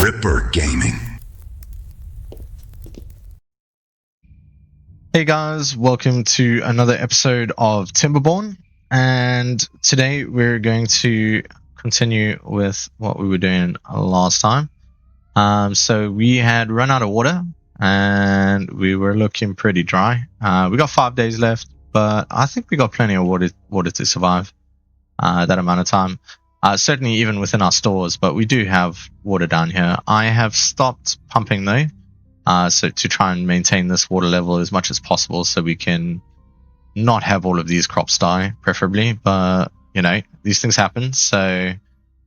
Ripper Gaming. Hey guys, welcome to another episode of Timberborn, and today we're going to continue with what we were doing last time. So we had run out of water and we were looking pretty dry. We got 5 days left, but I think we got plenty of water to survive that amount of time. Certainly even within our stores, but we do have water down here. I have stopped pumping though. So to try and maintain this water level as much as possible so we can not have all of these crops die, preferably. But, you know, these things happen, so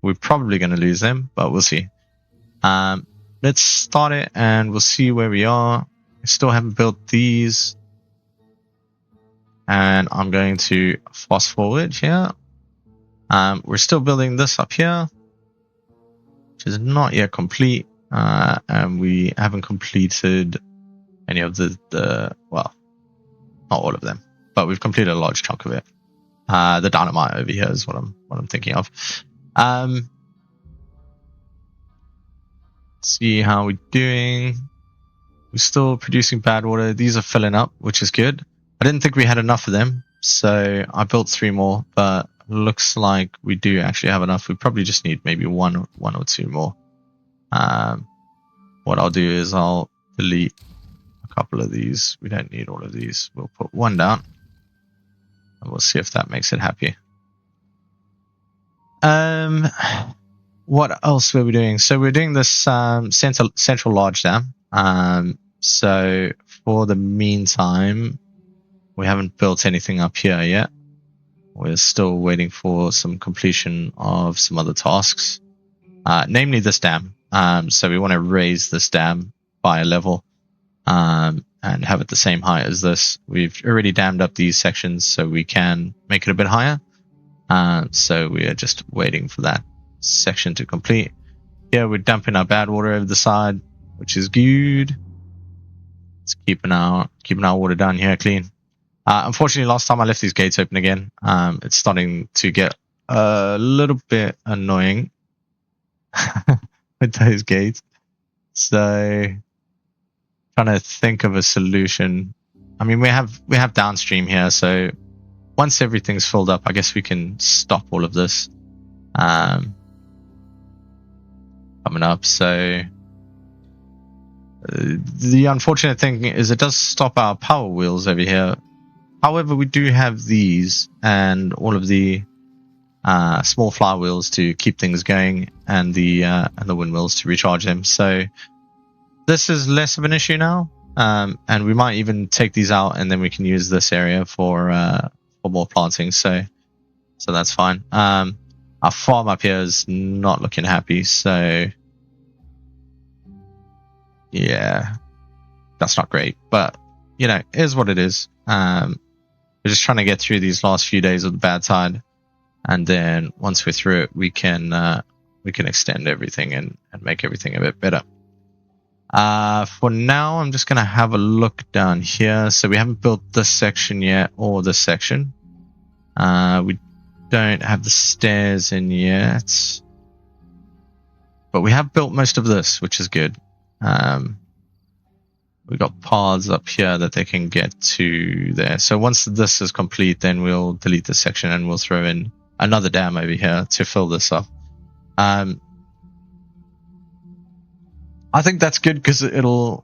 we're probably going to lose them, but we'll see. Let's start it and we'll see where we are. I still haven't built these. And I'm going to fast forward here. We're still building this up here, which is not yet complete. And we haven't completed any of the well, not all of them, but we've completed a large chunk of it. The dynamite over here is what I'm thinking of. See how we're doing. We're still producing bad water. These are filling up, which is good. I didn't think we had enough of them, so I built 3 more, but looks like we do actually have enough. We probably just need maybe one or two more. What I'll do is I'll delete a couple of these. We don't need all of these. We'll put one down and we'll see if that makes it happy. What else were we doing? So we're doing this central large dam. So for the meantime, we haven't built anything up here yet. We're still waiting for some completion of some other tasks, namely this dam. So we want to raise this dam by a level and have it the same height as this. We've already dammed up these sections so we can make it a bit higher. So we are just waiting for that section to complete. Here we're dumping our bad water over the side, which is good. It's keeping our water down here clean. Unfortunately, last time I left these gates open again. It's starting to get a little bit annoying with those gates. So trying to think of a solution. I mean, we have downstream here, so once everything's filled up, I guess we can stop all of this coming up. So the unfortunate thing is it does stop our power wheels over here. However, we do have these and all of the small flywheels to keep things going, and the windmills to recharge them. So this is less of an issue now, and we might even take these out, and then we can use this area for more planting. So that's fine. Our farm up here is not looking happy, so yeah, that's not great. But you know, it is what it is. We're just trying to get through these last few days of the bad side. And then once we're through it, we can extend everything and make everything a bit better. For now, I'm just going to have a look down here. So we haven't built this section yet, or this section. We don't have the stairs in yet. But we have built most of this, which is good. We've got paths up here that they can get to there. So once this is complete, then we'll delete this section and we'll throw in another dam over here to fill this up. I think that's good because it'll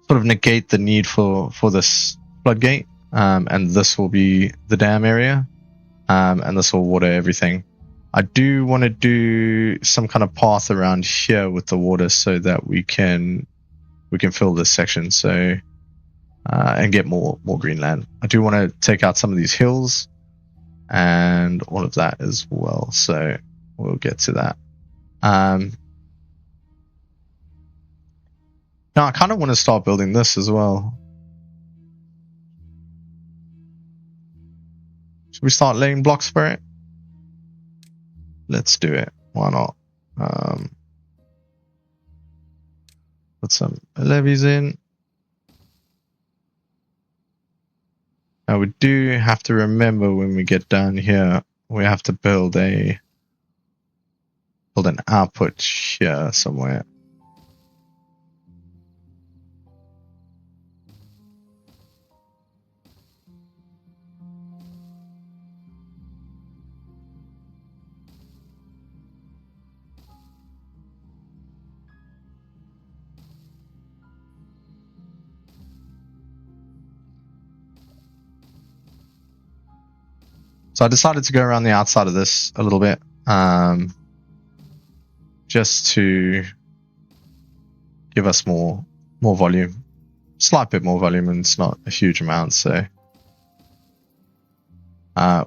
sort of negate the need for this floodgate, and this will be the dam area, and this will water everything. I do want to do some kind of path around here with the water so that we can fill this section, so and get more green land. I do want to take out some of these hills and all of that as well, so we'll get to that. Now I kind of want to start building this as well. Should we start laying blocks for it? Let's do it. Why not? Put some levees in. Now we do have to remember when we get down here, we have to build an output here somewhere. So I decided to go around the outside of this a little bit, just to give us more volume, slight bit more volume, and it's not a huge amount. So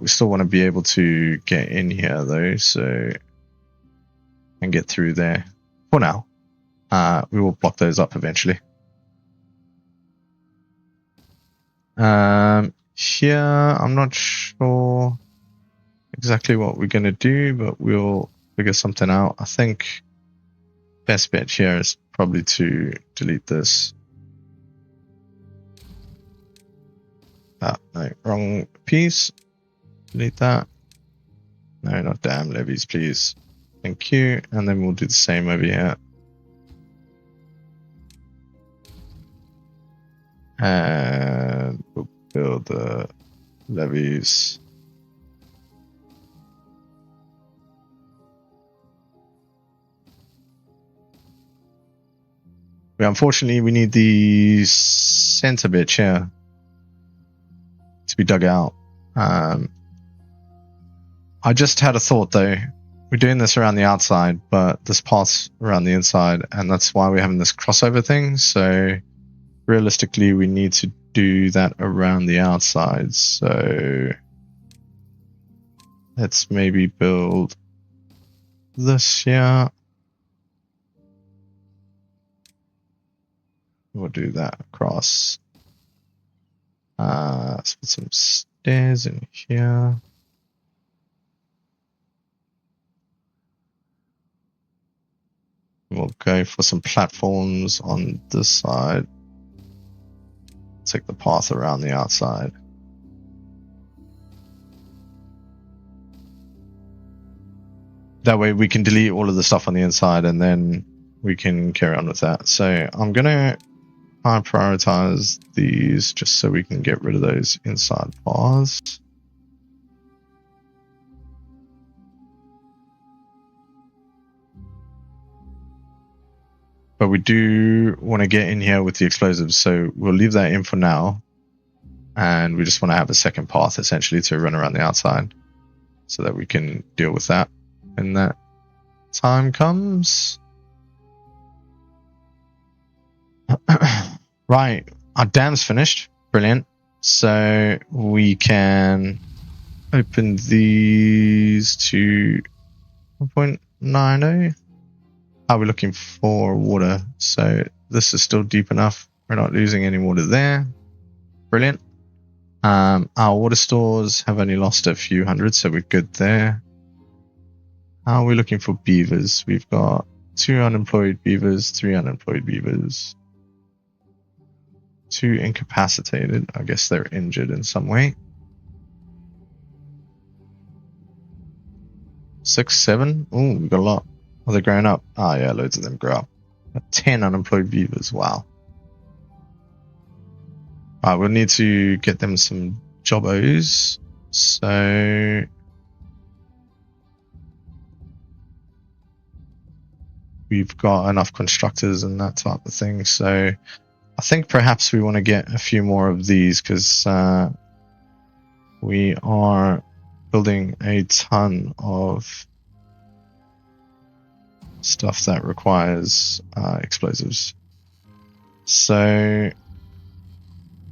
we still want to be able to get in here though, so and get through there. For now, we will block those up eventually. Here, I'm not sure exactly what we're going to do, but we'll figure something out. I think best bet here is probably to delete this. No, wrong piece. Delete that. No, not dam levies, please. Thank you. And then we'll do the same over here. And we'll build the levies. Unfortunately, we need the center bit here to be dug out. I just had a thought though. We're doing this around the outside, but this path's around the inside, and that's why we're having this crossover thing. So realistically, we need to do that around the outside. So let's maybe build this here. We'll do that across. Let's put some stairs in here. We'll go for some platforms on this side. Take the path around the outside. That way we can delete all of the stuff on the inside and then we can carry on with that. So I'm going to prioritize these just so we can get rid of those inside paths. But we do want to get in here with the explosives, so we'll leave that in for now. And we just want to have a second path essentially to run around the outside so that we can deal with that when that time comes. Right, our dam's finished. Brilliant. So we can open these to 1.90. We're looking for water, so this is still deep enough. We're not losing any water there. Brilliant. Our water stores have only lost a few hundred, so we're good there. We're looking for beavers. We've got 2 unemployed beavers, 3 unemployed beavers, 2 incapacitated. I guess they're injured in some way. 6, 7. Oh, we've got a lot. Are they growing up? Oh yeah, loads of them grow up. 10 unemployed beavers. Wow. Alright, we'll need to get them some jobbos. So we've got enough constructors and that type of thing. So I think perhaps we want to get a few more of these because we are building a ton of stuff that requires explosives. So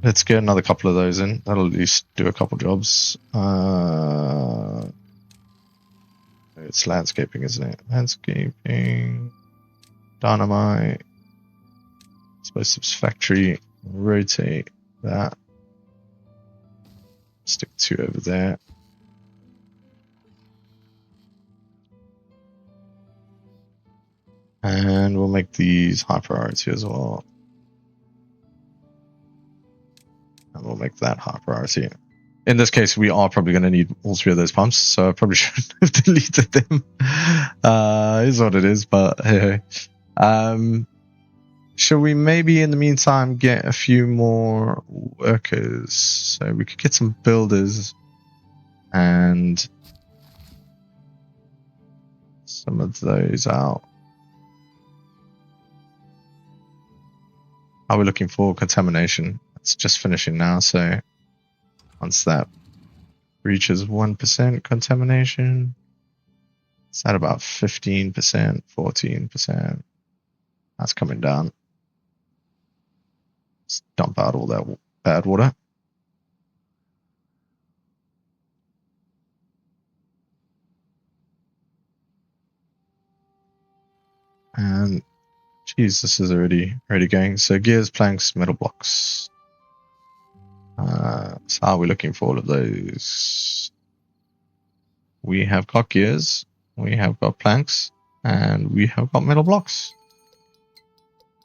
let's get another couple of those in. That'll at least do a couple jobs. It's landscaping, isn't it? Landscaping, dynamite, explosives factory. Rotate that. Stick 2 over there. And we'll make these high priority as well. And we'll make that high priority. In this case, we are probably going to need all 3 of those pumps, so I probably shouldn't have deleted them. Is what it is, but hey. Should we maybe in the meantime get a few more workers? So we could get some builders and some of those out. We're looking for contamination. It's just finishing now, so once that reaches 1% contamination. It's at about 15%, 14%. That's coming down. Let's dump out all that bad water. And geez, this is already going. So gears, planks, metal blocks. So how are we looking for all of those? We have got gears, we have got planks, and we have got metal blocks.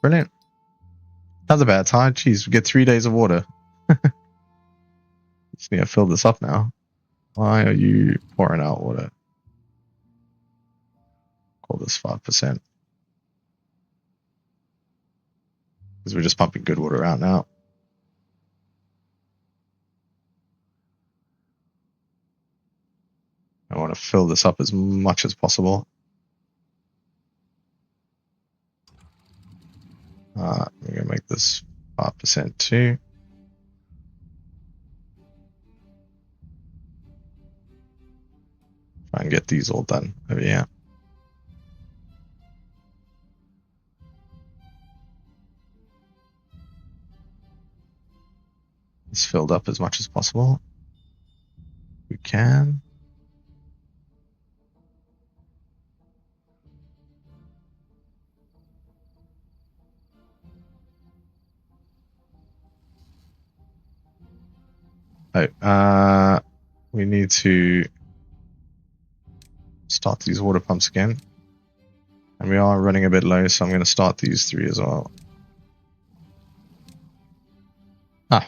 Brilliant. That's a bad time. Jeez, we get 3 days of water. Just need to fill this up now. Why are you pouring out water? Call this 5%. Because we're just pumping good water out now. I want to fill this up as much as possible. We're going to make this 5% too. Try and get these all done over here. It's filled up as much as possible. We can. Oh, we need to start these water pumps again. And we are running a bit low, so I'm going to start these 3 as well.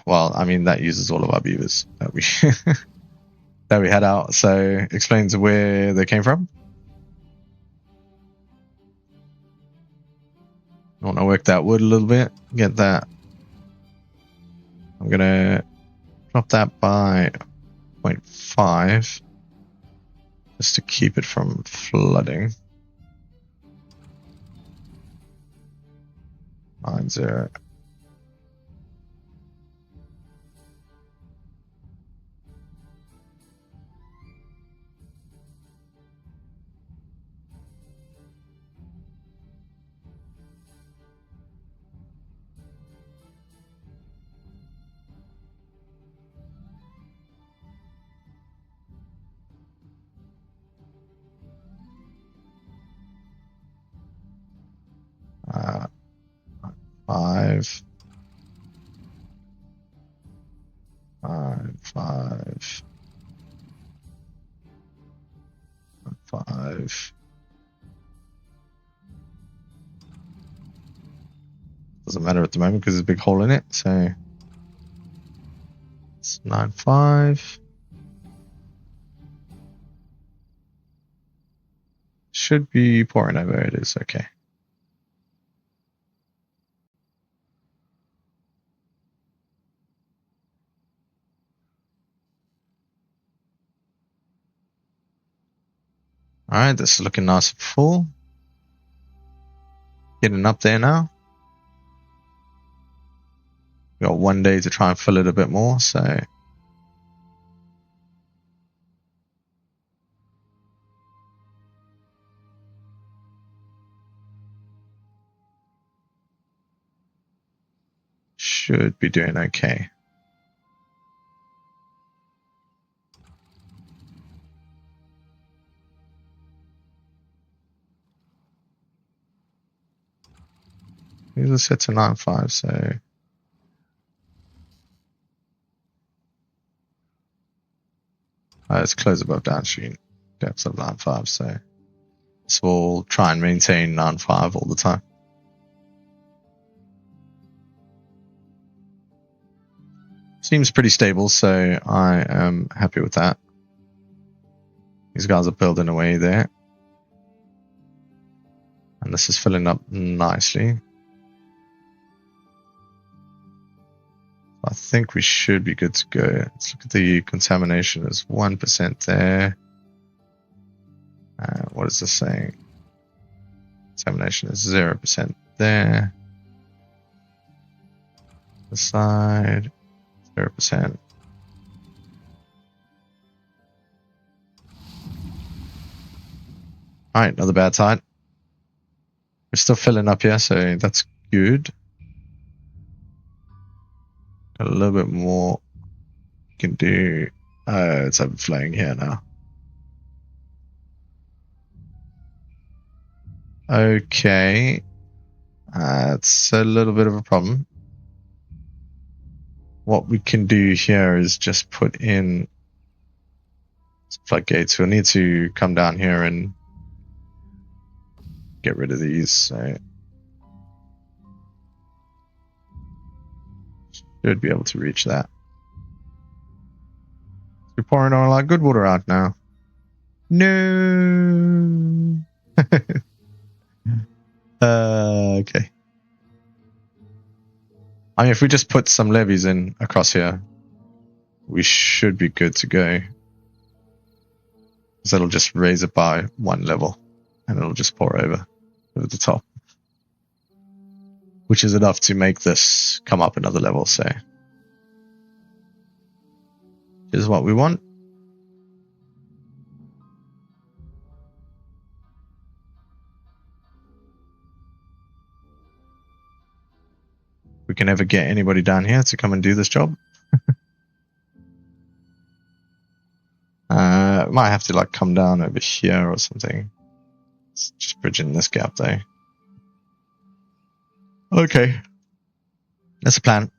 Well, I mean, that uses all of our beavers that we that we had out, so explains where they came from. I want to work that wood a little bit, get that. I'm going to drop that by 0.5 just to keep it from flooding. 9-0. Five. Doesn't matter at the moment because there's a big hole in it, so it's 9.5. Should be pouring over. It is okay. Alright, this is looking nice and full. Getting up there now. We got 1 day to try and fill it a bit more, so should be doing okay. These are set to 9.5, so it's close above downstream depths of 9.5, so this will try and maintain 9.5 all the time. Seems pretty stable, so I am happy with that. These guys are building away there. And this is filling up nicely. I think we should be good to go. Let's look at the contamination. There's 1% there. What is this saying? Contamination is 0% there. The side, 0%. Alright, another bad side. We're still filling up here, so that's good. Got a little bit more we can do. It's overflowing here now. Okay. It's a little bit of a problem. What we can do here is just put in floodgates. We'll need to come down here and get rid of these. So should be able to reach that. We're pouring all our good water out now. No. Okay. I mean, if we just put some levees in across here, we should be good to go. Because it'll just raise it by one level, and it'll just pour over the top. Which is enough to make this come up another level, so. Here's what we want. We can ever get anybody down here to come and do this job. Might have to like come down over here or something. It's just bridging this gap though. Okay. That's the plan.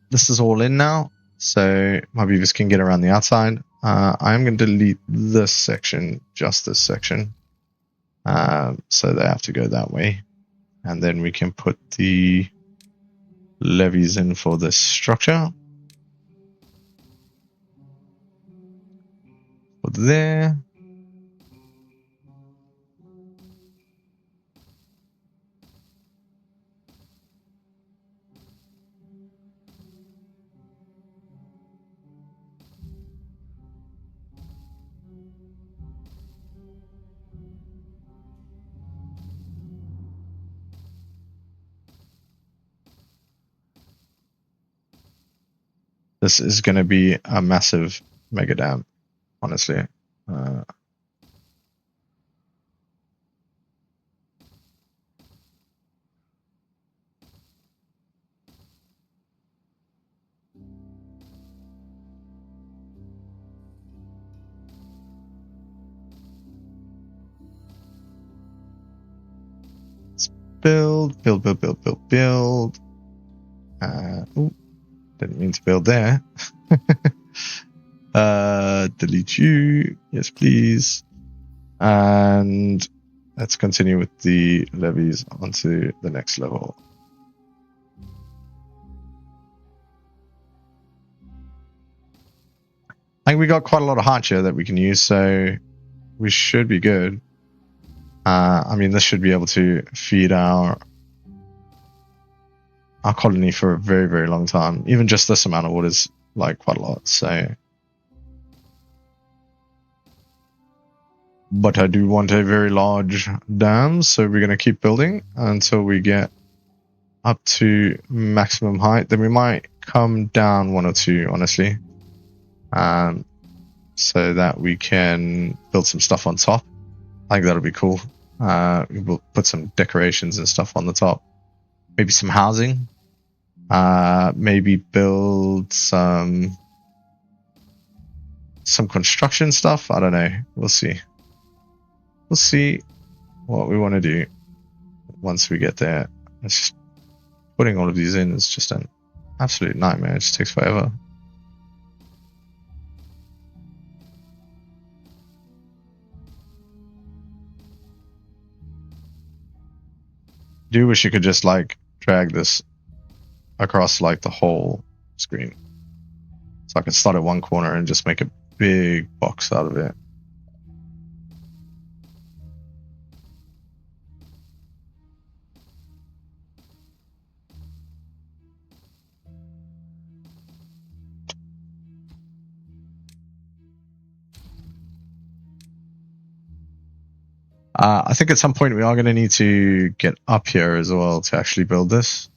This is all in now, so my beavers can get around the outside. I'm going to delete this section, just this section. So they have to go that way. And then we can put the levees in for this structure. Put there. This is going to be a massive mega dam, honestly. Let's build. Ooh. Didn't mean to build there. Delete you. Yes, please. And let's continue with the levees onto the next level. I think we got quite a lot of height here that we can use, so we should be good. I mean, this should be able to feed our colony for a very, very long time. Even just this amount of water is like quite a lot, so. But I do want a very large dam, so we're going to keep building until we get up to maximum height. Then we might come down one or two, honestly, so that we can build some stuff on top. I think that'll be cool. We'll put some decorations and stuff on the top. Maybe some housing. Maybe build some construction stuff. I don't know. We'll see. We'll see what we want to do once we get there. It's just, putting all of these in is just an absolute nightmare. It just takes forever. I do wish you could just like drag this across like the whole screen. So I can start at one corner and just make a big box out of it. I think at some point we are going to need to get up here as well to actually build this.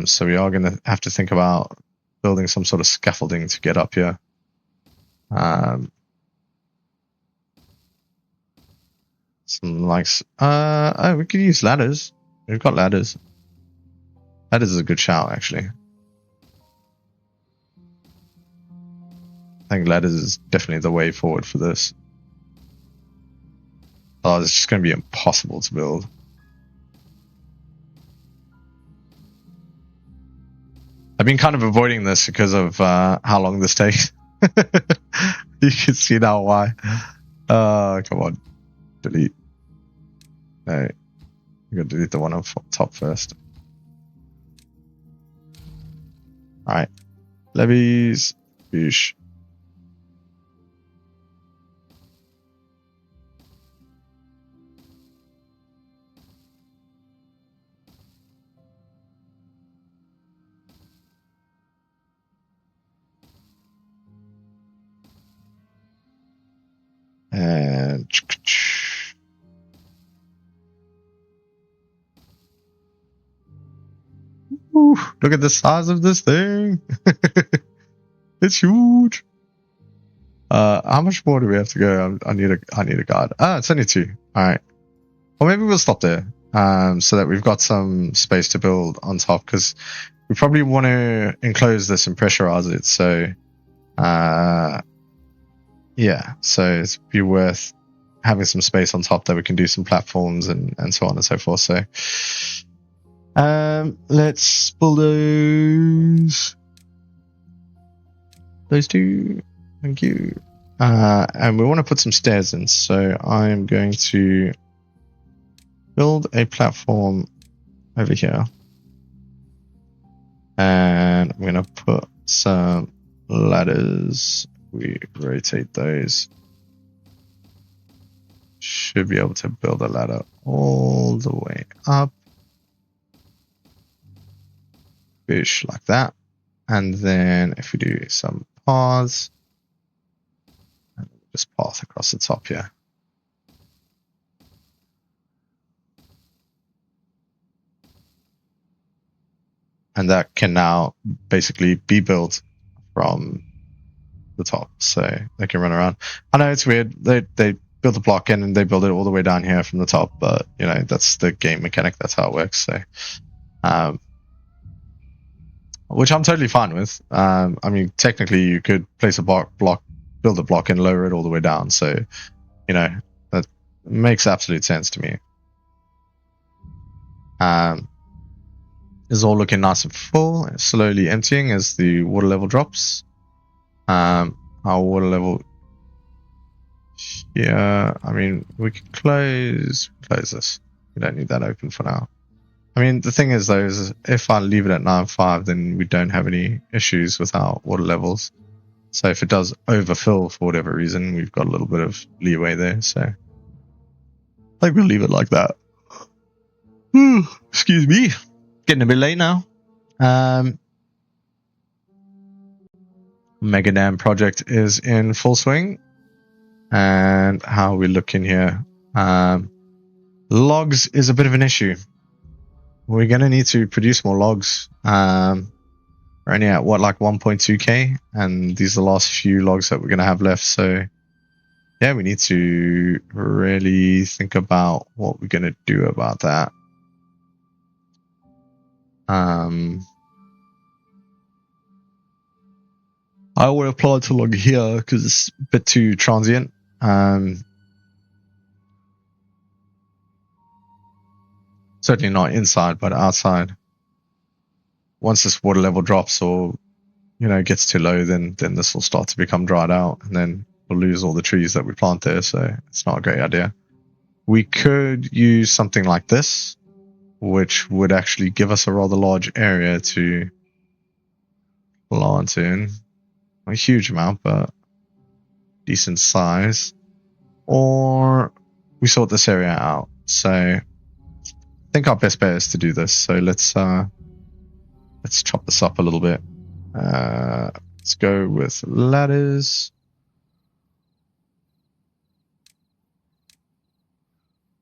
So we are going to have to think about building some sort of scaffolding to get up here. Some likes. Oh, we could use ladders. We've got ladders. Ladders is a good shout, actually. I think ladders is definitely the way forward for this. Oh, it's just going to be impossible to build. I've been kind of avoiding this because of how long this takes. You can see now why. Come on. Delete. No. I'm going to delete the one on top first. Alright. Levies. Boosh. And ooh, look at the size of this thing. It's huge. How much more do we have to go? I need a guard. It's only 2. All right. Well, maybe we'll stop there. So that we've got some space to build on top, because we probably want to enclose this and pressurize it. So, yeah. So it's be worth having some space on top that we can do some platforms and so on and so forth. So, let's bulldoze those 2. Thank you. And we want to put some stairs in, so I'm going to build a platform over here. And I'm going to put some ladders. We rotate those. Should be able to build a ladder all the way up. Bish, like that. And then if we do some paths, just path across the top here. And that can now basically be built from the top, so they can run around. I know it's weird. They build the block in and they build it all the way down here from the top, but you know, that's the game mechanic. That's how it works. So, which I'm totally fine with. I mean, technically, you could place a block, build a block, and lower it all the way down. So, you know, that makes absolute sense to me. Is all looking nice and full, slowly emptying as the water level drops. Our water level here, I mean, we can close this. We don't need that open for now. I mean, the thing is, though, is if I leave it at 9.5, then we don't have any issues with our water levels. So if it does overfill for whatever reason, we've got a little bit of leeway there. So I think we'll leave it like that. Excuse me. Getting a bit late now. Mega Dam project is in full swing. And how are we looking here? Logs is a bit of an issue. We're going to need to produce more logs. We're only at what, like 1.2k, and these are the last few logs that we're going to have left. So yeah, we need to really think about what we're going to do about that. I would apply to log here because it's a bit too transient. Certainly not inside, but outside. Once this water level drops or, you know, gets too low, then this will start to become dried out, and then we'll lose all the trees that we plant there. So it's not a great idea. We could use something like this, which would actually give us a rather large area to plant in. Not a huge amount, but decent size. Or we sort this area out. So I think our best bet is to do this. So let's chop this up a little bit. Let's go with ladders.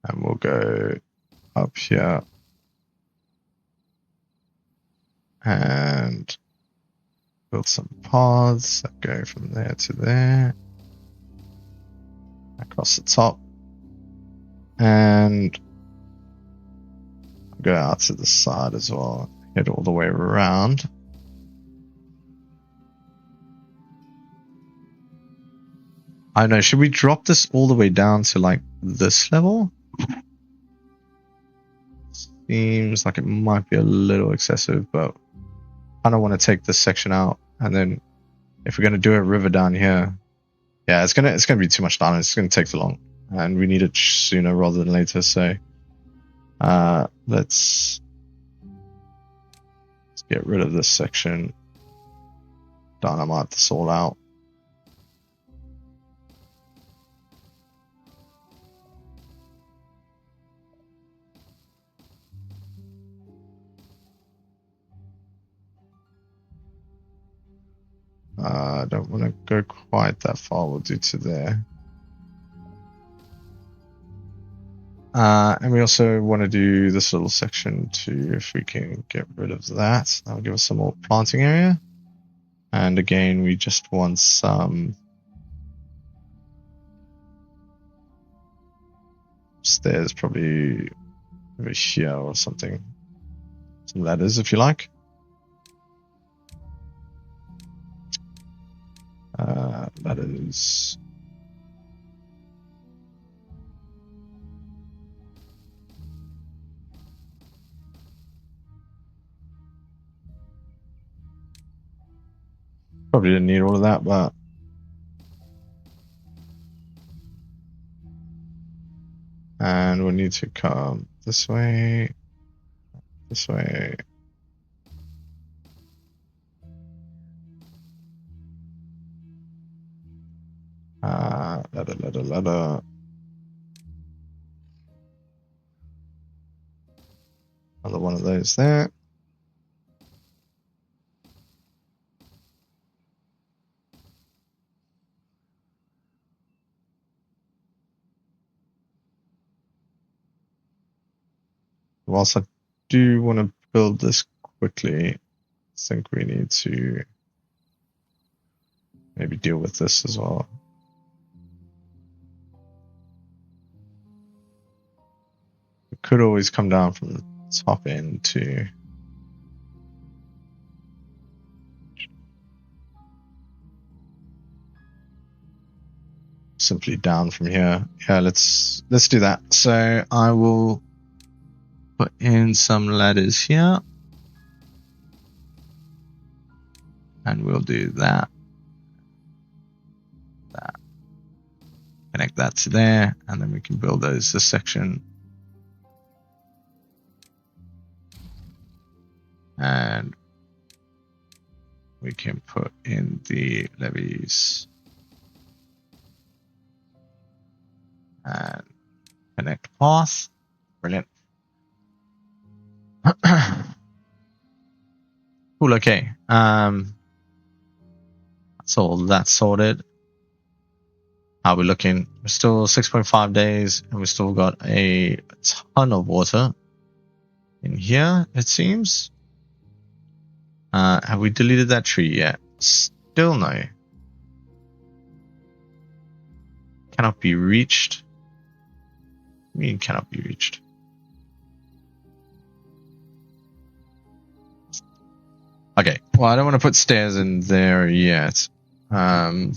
And we'll go up here. And build some paths that go from there to there. Across the top. And go out to the side as well. Head all the way around. I don't know, should we drop this all the way down to like this level? Seems like it might be a little excessive, but I don't want to take this section out, and then if we're gonna do a river down here, yeah, it's gonna be too much time. It's gonna take too long, and we need it sooner rather than later. So, let's get rid of this section. Dynamite this all out. I don't want to go quite that far. We'll do to there. And we also want to do this little section too, if we can get rid of that. That'll give us some more planting area. And again, we just want some stairs, probably over here or something. Some ladders, if you like. Ladders. Probably didn't need all of that, but and we'll need to come this way, this way. Ladder. Another one of those there. Whilst I do want to build this quickly, I think we need to maybe deal with this as well. We could always come down from the top end to simply down from here. Yeah, let's do that. So I will put in some ladders here, and we'll do that. Connect that to there, and then we can build this section. And we can put in the levees and connect path. Brilliant. Cool, okay. That's all that sorted. How are we looking? We're still 6.5 days, and we still got a ton of water in here, it seems. Have we deleted that tree yet? Still no. Cannot be reached. What do you mean cannot be reached? Okay, well, I don't want to put stairs in there yet. I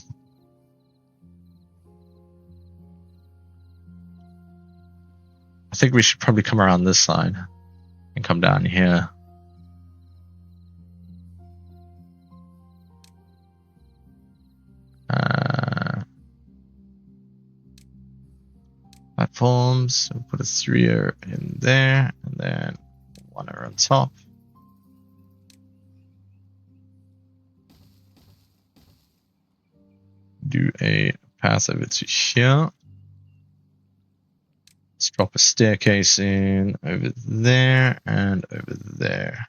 think we should probably come around this side and come down here. Platforms, we'll put a 3er in there, and then 1er on top. Do a path over to here. Let's drop a staircase in over there and over there.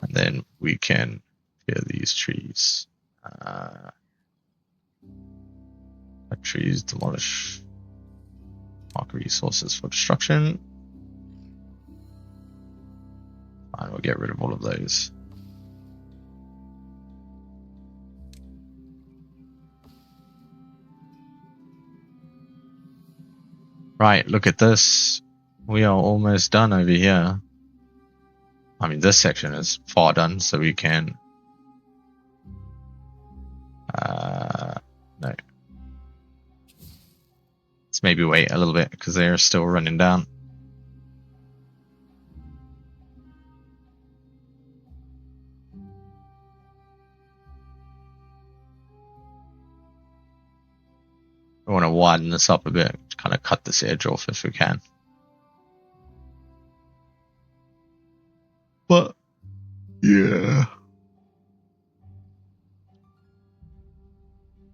And then we can clear these trees. Trees, demolish. Mark resources for destruction. And we'll get rid of all of those. Right, look at this. We are almost done over here. I mean, this section is far done, so we can... no. Let's maybe wait a little bit, because they're still running down. We want to widen this up a bit, kind of cut this edge off if we can. But, yeah.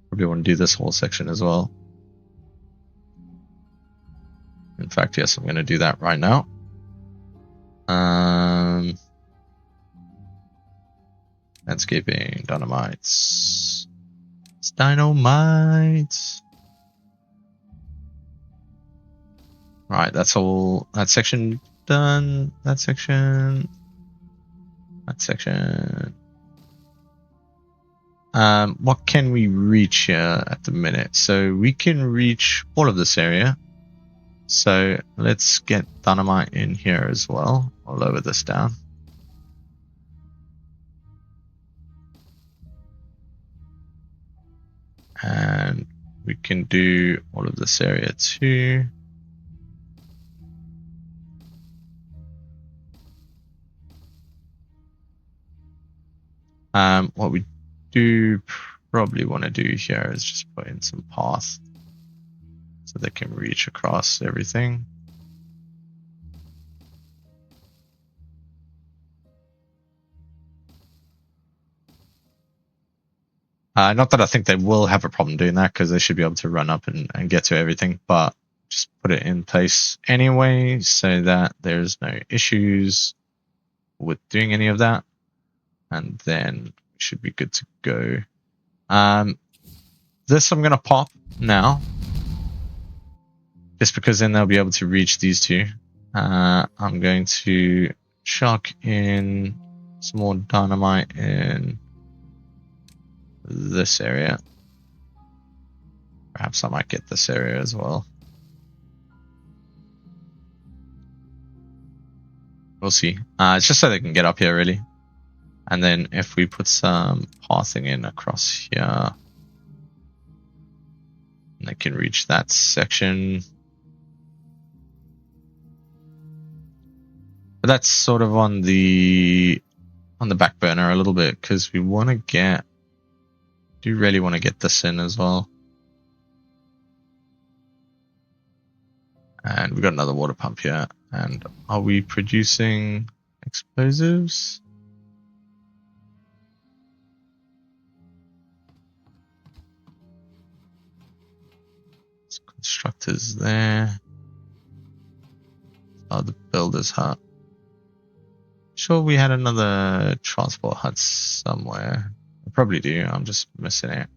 Probably want to do this whole section as well. In fact, yes, I'm going to do that right now. Landscaping, dynamites. It's dynamites. Right, that's all. That section done. That section. That section. What can we reach here at the minute? So we can reach all of this area. So let's get dynamite in here as well. I'll lower this down. And we can do all of this area too. What we do probably want to do here is just put in some paths so they can reach across everything. Not that I think they will have a problem doing that, because they should be able to run up and get to everything, but just put it in place anyway so that there's no issues with doing any of that. And then we should be good to go. This I'm going to pop now, just because then they'll be able to reach these two. I'm going to chuck in some more dynamite in this area. Perhaps I might get this area as well. We'll see. It's just so they can get up here, really. And then if we put some pathing in across here, they can reach that section. But that's sort of on the back burner a little bit, because we want to do really want to get this in as well. And we've got another water pump here. And are we producing explosives? There's constructors there. Oh, the builder's hut. Sure, we had another transport hut somewhere. I probably do. I'm just missing it.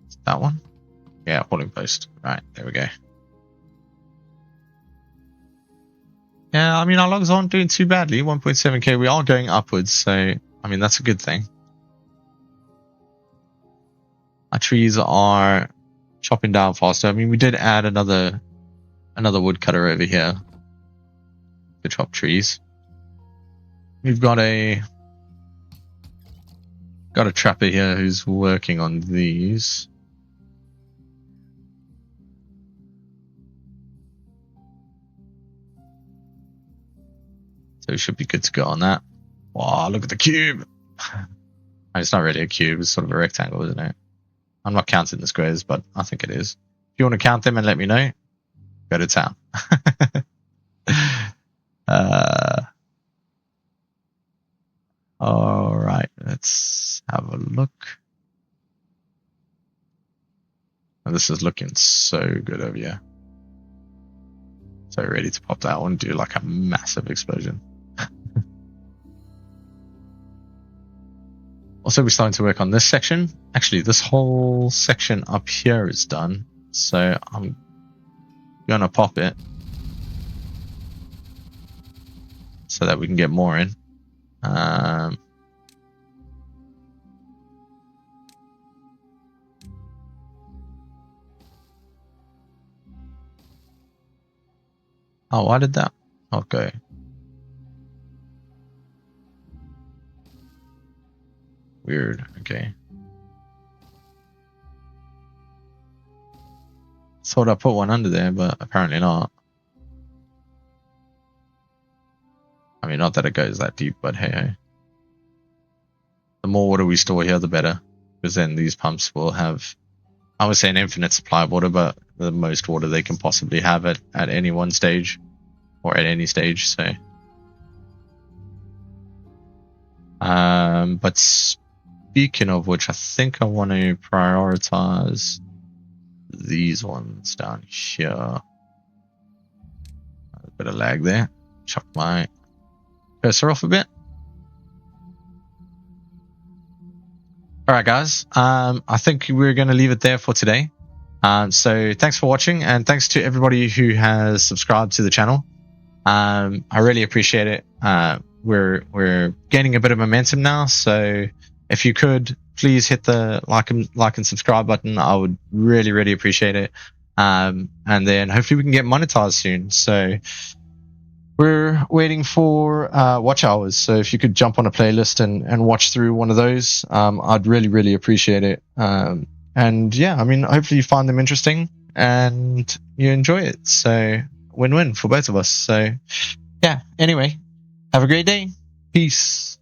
Is that one? Yeah, holding post. Right, there we go. Yeah, I mean, our logs aren't doing too badly. 1.7k. We are going upwards, so I mean that's a good thing. Our trees are chopping down faster. I mean, we did add another woodcutter over here to chop trees. We've got a trapper here who's working on these. So we should be good to go on that. Wow, look at the cube. It's not really a cube, it's sort of a rectangle, isn't it? I'm not counting the squares, but I think it is. If you want to count them and let me know, go to town. All right, let's have a look. Oh, this is looking so good over here. So ready to pop that one, do like a massive explosion. Also, we're starting to work on this section. Actually, this whole section up here is done. So I'm gonna pop it so that we can get more in. Oh, why did that not go? Weird. Okay. Thought I put one under there, but apparently not. I mean, not that it goes that deep, but hey. The more water we store here, the better. Because then these pumps will have, I would say, an infinite supply of water, but the most water they can possibly have at any one stage. Or at any stage, so. But speaking of which, I think I want to prioritize these ones down here. A bit of lag there. Chuck my cursor off a bit. Alright guys, I think we're going to leave it there for today. So thanks for watching, and thanks to everybody who has subscribed to the channel. I really appreciate it. We're gaining a bit of momentum now, so if you could please hit the like and subscribe button, I would really appreciate it. And then hopefully we can get monetized soon. So we're waiting for watch hours, so if you could jump on a playlist and watch through one of those, I'd really appreciate it. And yeah, I mean, hopefully you find them interesting and you enjoy it. So win-win for both of us. So yeah, anyway, have a great day. Peace.